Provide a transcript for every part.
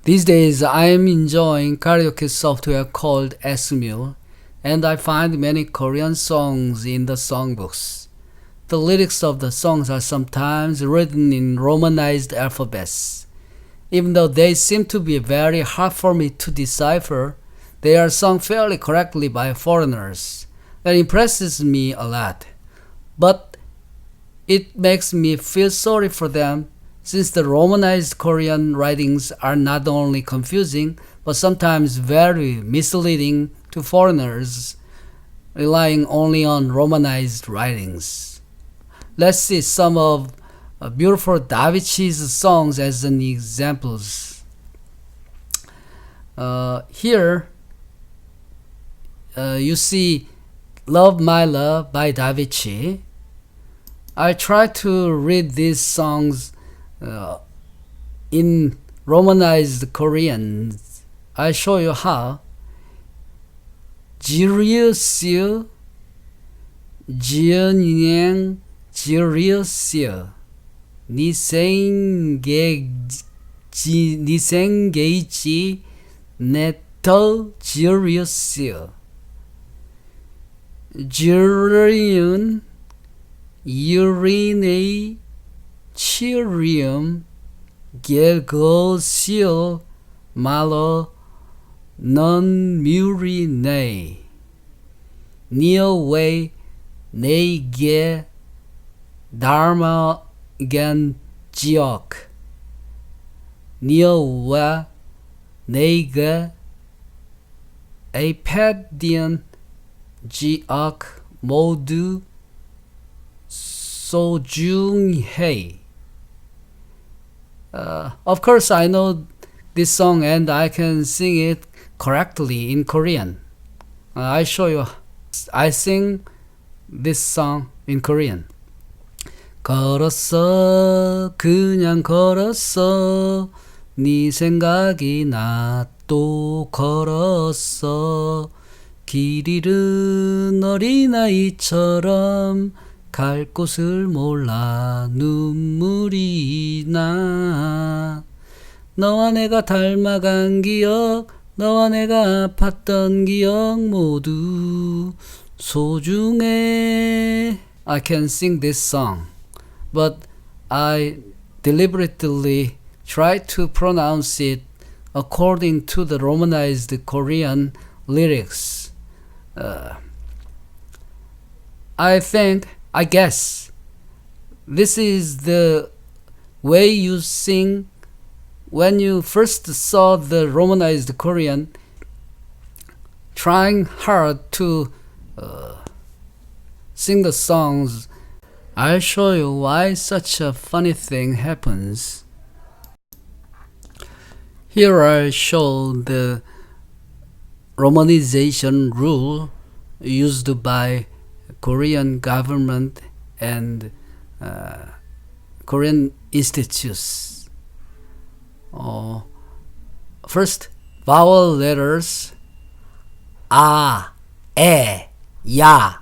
These days, I am enjoying karaoke software called Smule, and I find many Korean songs in the songbooks. The lyrics of the songs are sometimes written in Romanized alphabets. Even though they seem to be very hard for me to decipher, they are sung fairly correctly by foreigners. That impresses me a lot. But it makes me feel sorry for them, since the Romanized Korean writings are not only confusing, but sometimes very misleading to foreigners relying only on Romanized writings. Let's see some of beautiful Davichi's songs as an examples. Here you see Love My Love by Davichi. I try to read these songs in Romanized Korean. I show you how. 지리우스 지연행 지리우스 니생게지 네터 지리우스 지리운 유리네 치리움 게고시오 말로 넌 뮤리네 니어웨이 네게 다르마겐 지역 니어와 네게 에이패디언 지역 모두 소중해. Of course, I know this song and I can sing it correctly in Korean. I show you. I sing this song in Korean. 걸었어 그냥 걸었어 네 생각이 나 또 걸었어 길 잃은 어린아이처럼 갈 곳을 몰라 눈물이 나 너와 내가 닮아간 기억 너와 내가 아팠던 기억 모두 소중해. I can sing this song, but I deliberately try to pronounce it according to the Romanized Korean lyrics. I guess this is the way you sing when you first saw the Romanized Korean, trying hard to sing the songs. I'll show you why such a funny thing happens. Here I show the romanization rule used by Korean government and Korean institutes. First, vowel letters a, e, ya,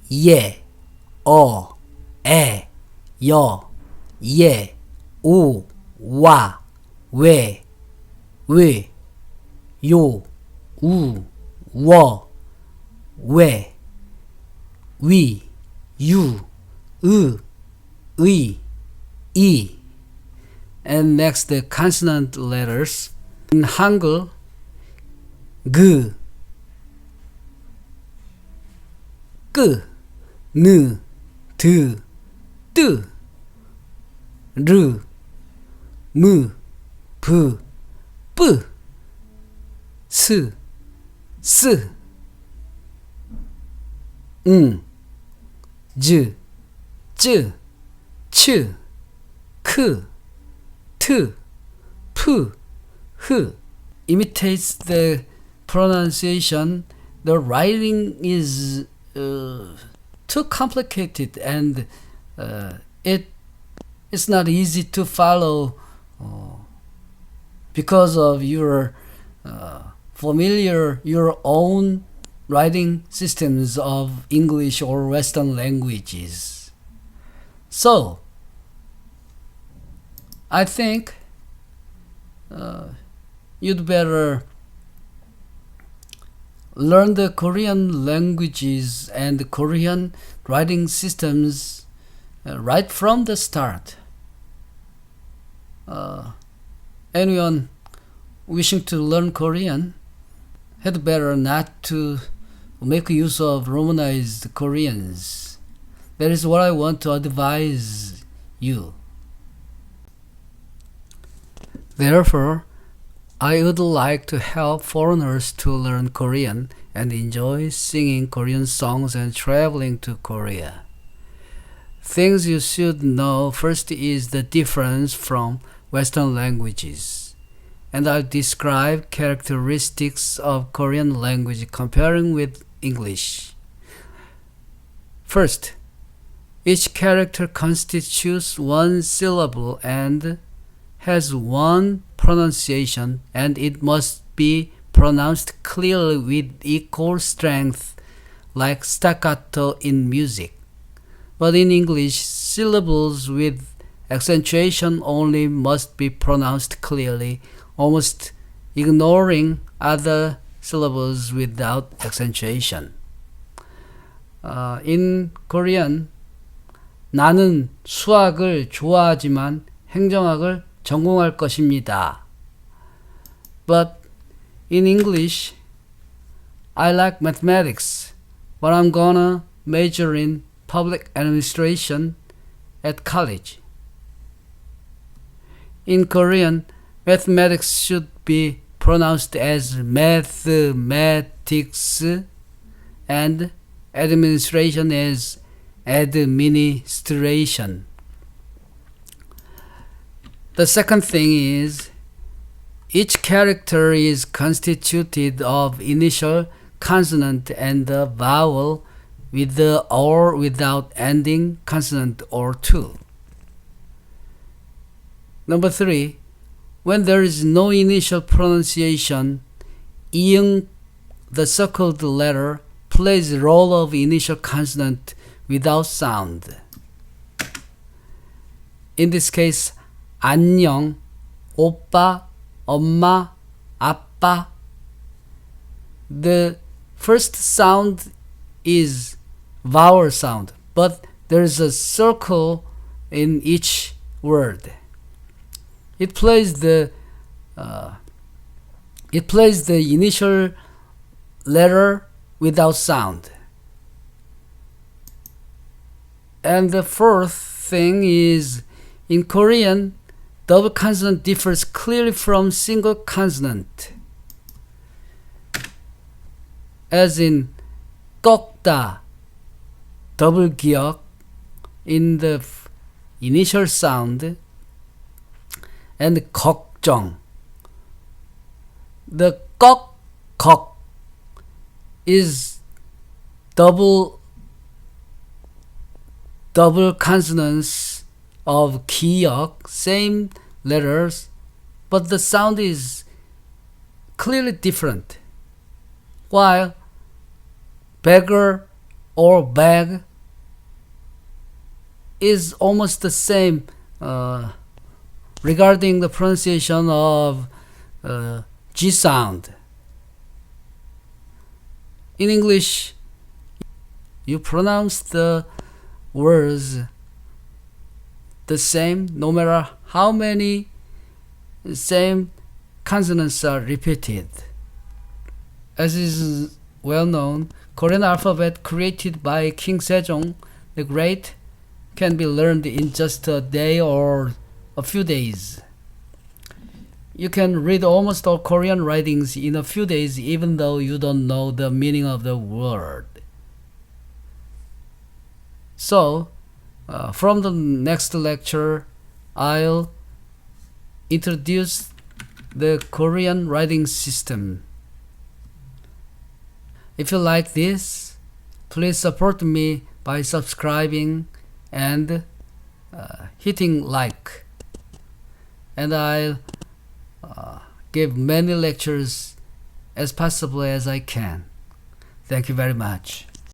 ye, o, e, yo, ye, u, wa, we, yo, u, wo, we, you, I, and next the consonant letters. In Hangul, g, 끄, 느, 드, 뜨, 르, 무, 부, 뿌, 스, 스, 즈, 쯔, 츠, 크, 트, 푸, 흐. Imitates the pronunciation. The writing is too complicated and it's not easy to follow because of your your own writing systems of English or Western languages. So I think you'd better learn the Korean languages and Korean writing systems right from the start. Anyone wishing to learn Korean had better not to make use of Romanized Koreans. That is what I want to advise you. Therefore, I would like to help foreigners to learn Korean and enjoy singing Korean songs and traveling to Korea. Things you should know first is the difference from Western languages, and I'll describe characteristics of Korean language comparing with English. First, each character constitutes one syllable and has one pronunciation, and it must be pronounced clearly with equal strength, like staccato in music. But in English, syllables with accentuation only must be pronounced clearly, almost ignoring other syllables without accentuation. In Korean, 나는 수학을 좋아하지만 행정학을 전공할 것입니다. But in English, I like mathematics, but I'm gonna major in public administration at college. In Korean, mathematics should be pronounced as mathematics and administration as administration. The second thing is, each character is constituted of initial consonant and a vowel with the or without ending consonant or two. Number 3, when there is no initial pronunciation, 이응, the circled letter, plays the role of initial consonant without sound. In this case, 안녕, 오빠, 엄마, 아빠. The first sound is vowel sound, but there is a circle in each word. It plays the initial letter without sound. And the fourth thing is, in Korean, double consonant differs clearly from single consonant. As in 꺾다, double 기역 in the initial sound, and 걱정. The 꺽 is double consonants of 기역, same letters, but the sound is clearly different. While beggar or bag is almost the same regarding the pronunciation of G sound. In English, you pronounce the words the same no matter how many same consonants are repeated. As is well known, Korean alphabet created by King Sejong the Great can be learned in just a day or a few days. You can read almost all Korean writings in a few days even though you don't know the meaning of the word. So, from the next lecture, I'll introduce the Korean writing system. If you like this, please support me by subscribing and hitting like. And I'll give many lectures as possible as I can. Thank you very much.